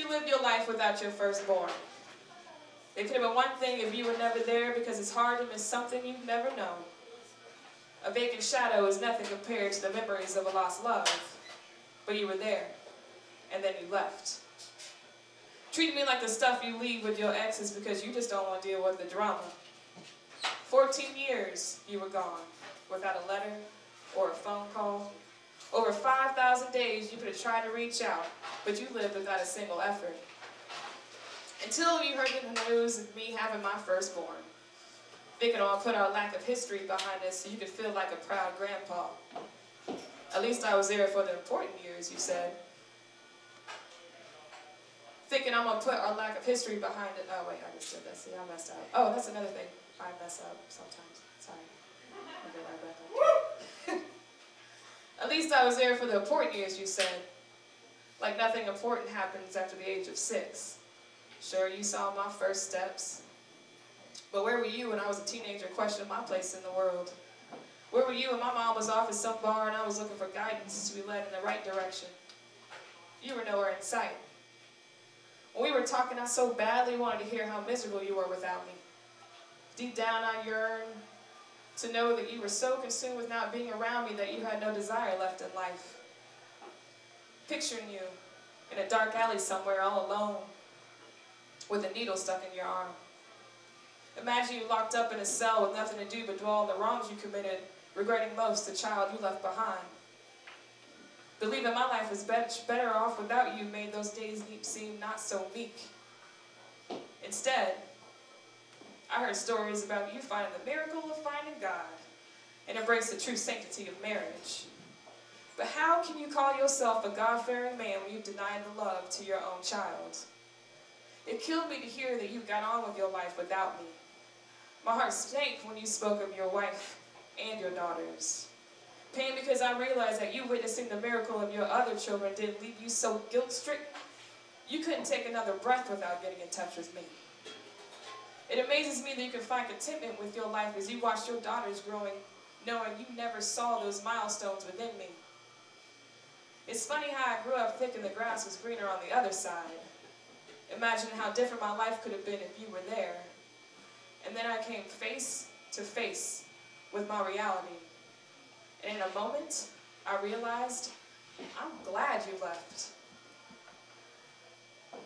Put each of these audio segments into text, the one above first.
you lived your life without your firstborn? It could have been one thing if you were never there, because it's hard to miss something you've never known. A vacant shadow is nothing compared to the memories of a lost love. But you were there, and then you left. Treating me like the stuff you leave with your exes because you just don't want to deal with the drama. 14 years you were gone, without a letter or a phone call. Over 5,000 days you could have tried to reach out, but you lived without a single effort. Until you heard the news of me having my firstborn. Thinking I'll put our lack of history behind us so you could feel like a proud grandpa. At least I was there for the important years, you said. Thinking I'm going to put our lack of history behind it. Oh, wait, I just did that. See, I messed up. Oh, that's another thing. I mess up sometimes. Sorry. I'll get right back up. At least I was there for the important years, you said. Like nothing important happens after the age of 6. Sure, you saw my first steps. But where were you when I was a teenager questioning my place in the world? Where were you when my mom was off at some bar and I was looking for guidance to be led in the right direction? You were nowhere in sight. When we were talking, I so badly wanted to hear how miserable you were without me. Deep down, I yearned to know that you were so consumed with not being around me that you had no desire left in life. Picturing you in a dark alley somewhere all alone with a needle stuck in your arm. Imagine you locked up in a cell with nothing to do but dwell on the wrongs you committed, regretting most the child you left behind. Believing my life was better off without you made those days seem not so meek. Instead, I heard stories about you finding the miracle of finding God and embrace the true sanctity of marriage. But how can you call yourself a God-fearing man when you've denied the love to your own child? It killed me to hear that you got on with your life without me. My heart sank when you spoke of your wife and your daughters. Pain because I realized that you witnessing the miracle of your other children didn't leave you so guilt-stricken. You couldn't take another breath without getting in touch with me. It amazes me that you can find contentment with your life as you watch your daughters growing, knowing you never saw those milestones within me. It's funny how I grew up thinking the grass was greener on the other side. Imagine how different my life could have been if you were there. And then I came face to face with my reality. And in a moment, I realized, I'm glad you left.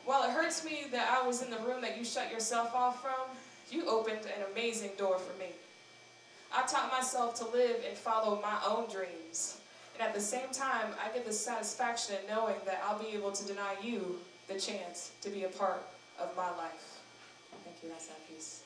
While it hurts me that I was in the room that you shut yourself off from, you opened an amazing door for me. I taught myself to live and follow my own dreams. And at the same time, I get the satisfaction in knowing that I'll be able to deny you the chance to be a part of my life. Thank you. That's that piece.